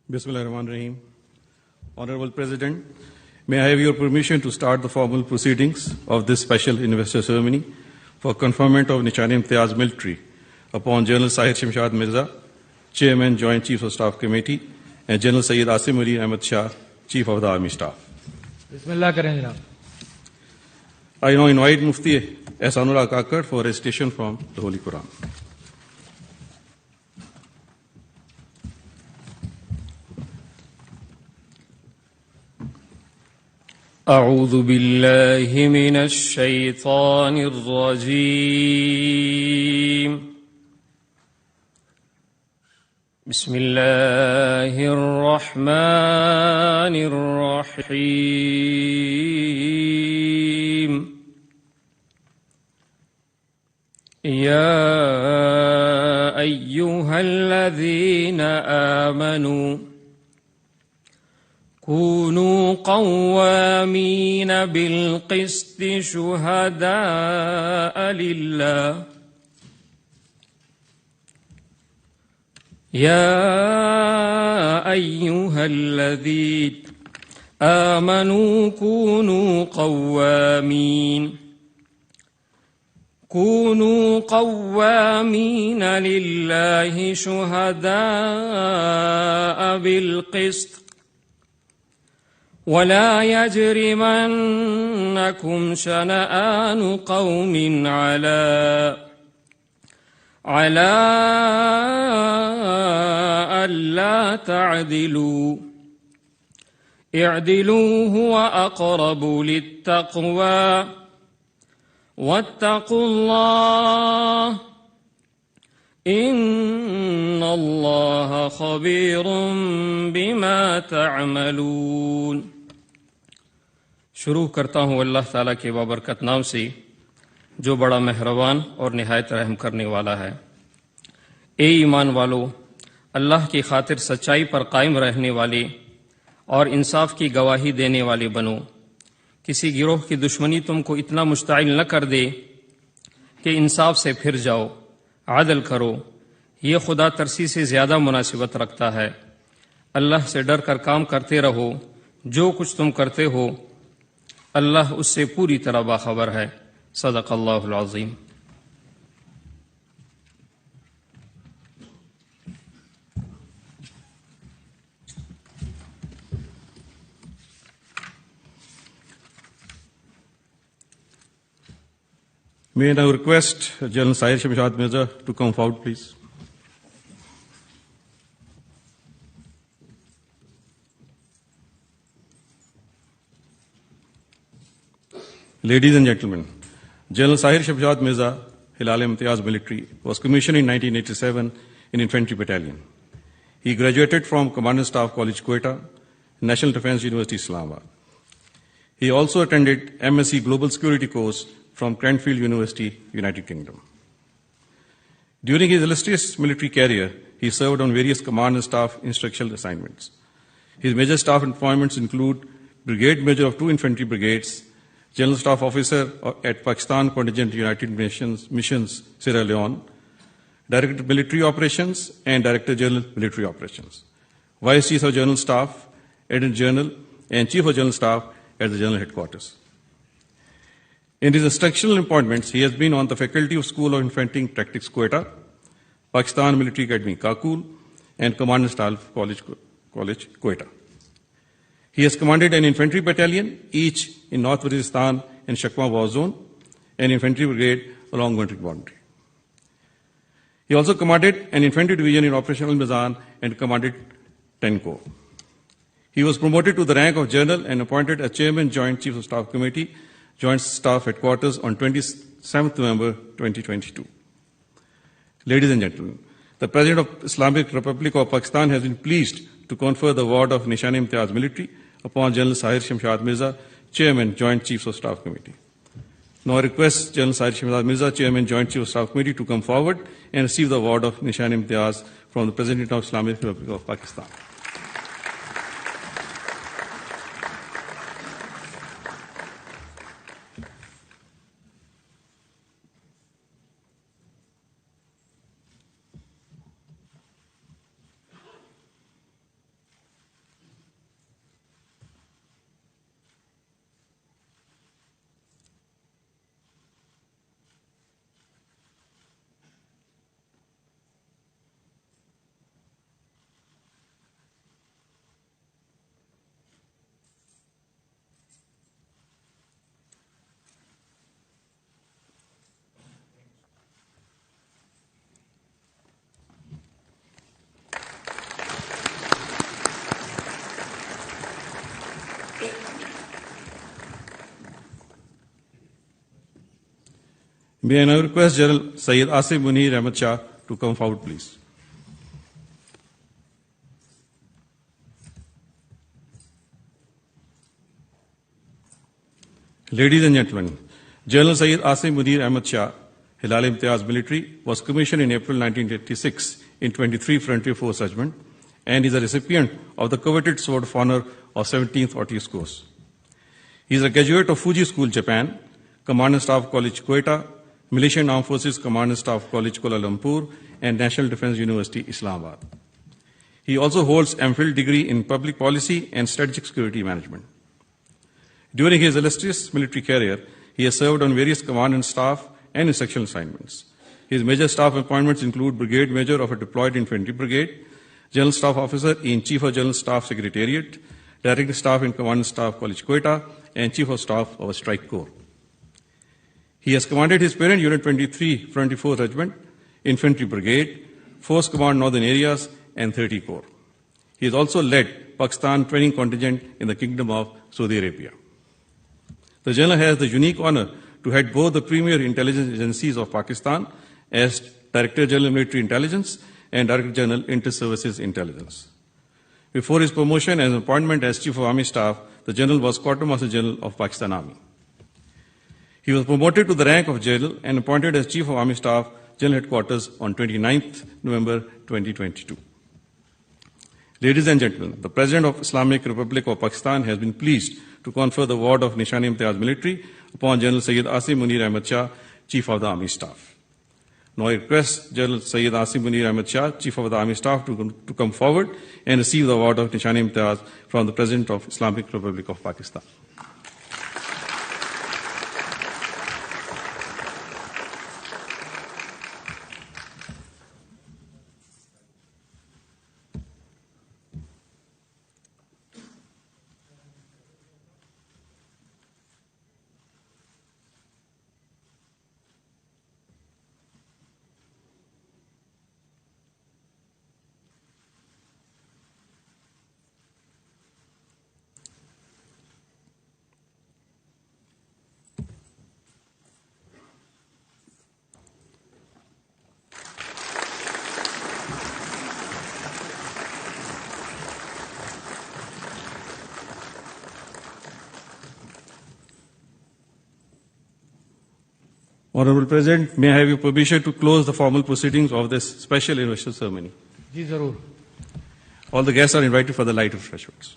Bismillahirrahmanirrahim. Honorable President, may I have your permission to start the formal proceedings of this special investor ceremony for conferment of Nishan-e-Imtiyaz military upon General Sahir Shmshad Mirza, Chairman, Joint Chiefs of Staff Committee, and General Sayyid Asim Ali Ahmad Shah, Chief of the Army Staff. Bismillah karein janab. I now invite Mufti Ehsanullah Kakar for recitation from the Holy Quran. أعوذ بالله من الشيطان الرجيم. بسم الله الرحمن الرحيم. يا أيها الذين آمنوا كونوا قوامين بالقسط شهداء لله. يا أيها الذين آمنوا كونوا قوامين لله شهداء بالقسط ولا يجرمنكم شنآن قوم على ألا تعدلوا اعدلوا هو أقرب للتقوى واتقوا الله إن الله خبير بما تعملون. شروع کرتا ہوں اللہ تعالیٰ کے بابرکت نام سے جو بڑا مہربان اور نہایت رحم کرنے والا ہے۔ اے ایمان والو، اللہ کی خاطر سچائی پر قائم رہنے والے اور انصاف کی گواہی دینے والے بنو۔ کسی گروہ کی دشمنی تم کو اتنا مشتعل نہ کر دے کہ انصاف سے پھر جاؤ، عدل کرو، یہ خدا ترسی سے زیادہ مناسبت رکھتا ہے۔ اللہ سے ڈر کر کام کرتے رہو، جو کچھ تم کرتے ہو اللہ اس سے پوری طرح باخبر ہے۔ صدق اللہ العظیم۔ May I now request General Sahir Shmshad Mirza to come forward, please. Ladies and gentlemen, General Sahir Shmshad Mirza, Hilal-e-Imtiyaz military, was commissioned in 1987 in Infantry Battalion. He graduated from Commandant Staff College, Quetta, National Defence University, Islamabad. He also attended MSc Global Security course from Cranfield University, United Kingdom. During his illustrious military career, he served on various command and staff instructional assignments. His major staff appointments include Brigade Major of 2 Infantry Brigades, General Staff Officer at Pakistan Contingent United Nations Missions, Sierra Leone, Director of Military Operations, and Director General Military Operations, Vice Chief of General Staff, Adjutant General, and Chief of General Staff at the General Headquarters. In his instructional appointments, he has been on the faculty of School of Infantry Tactics, Quetta, Pakistan Military Academy, Kakul, and Commandant Staff College, Quetta. He has commanded an infantry battalion, each in North Waziristan and Shakma War Zone, an infantry brigade along military boundary. He also commanded an infantry division in Operational Mizan and commanded 10 Corps. He was promoted to the rank of General and appointed as Chairman, Joint Chiefs of Staff Committee, Joint Staff Headquarters on 27th November 2022. Ladies and gentlemen, the President of Islamic Republic of Pakistan has been pleased to confer the award of Nishan-e-Imtiyaz military upon General Sahir Shmshad Mirza, Chairman, Joint Chiefs of Staff Committee. Now I request General Sahir Shmshad Mirza, Chairman, Joint Chiefs of Staff Committee, to come forward and receive the award of Nishan-e-Imtiyaz from the President of Islamic Republic of Pakistan. May I now request General Syed Asim Munir Ahmad Shah to come forward, please. Ladies and gentlemen, General Syed Asim Munir Ahmad Shah, Hilal-e-Imtiaz Military, was commissioned in April 1986 in 23 Frontier Force Regiment and is a recipient of the coveted Sword of Honor of 17th Ortiz Course. He is a graduate of Fuji School, Japan, Command and Staff College, Quetta, Militia and Armed Forces Command and Staff College, Kuala Lumpur, and National Defence University, Islamabad. He also holds MPhil degree in Public Policy and Strategic Security Management. During his illustrious military career, he has served on various command and staff and instructional assignments. His major staff appointments include Brigade Major of a deployed infantry brigade, General Staff Officer in Chief of General Staff Secretariat, Director Staff in Command and Staff College, Quetta, and Chief of Staff of a Strike Corps. He has commanded his parent Unit 23 Frontier Force Regiment, Infantry Brigade, Force Command Northern Areas, and 30 Corps. He has also led Pakistan training contingent in the Kingdom of Saudi Arabia. The General has the unique honor to head both the premier intelligence agencies of Pakistan as Director General Military Intelligence and Director General Inter-Services Intelligence. Before his promotion and appointment as Chief of Army Staff, the General was Quartermaster General of Pakistan Army. He was promoted to the rank of General and appointed as Chief of Army Staff, General Headquarters on 29th November 2022. Ladies and gentlemen, the President of Islamic Republic of Pakistan has been pleased to confer the award of Nishan-e-Imtiaz Military upon General Syed Asim Munir Ahmad Shah, Chief of the Army Staff. Now I request General Syed Asim Munir Ahmad Shah, Chief of the Army Staff, to come forward and receive the award of Nishan-e-Imtiaz from the President of Islamic Republic of Pakistan. Honorable President, may I have your permission to close the formal proceedings of this special investor ceremony? जी जरूर. All the guests are invited for the light refreshments.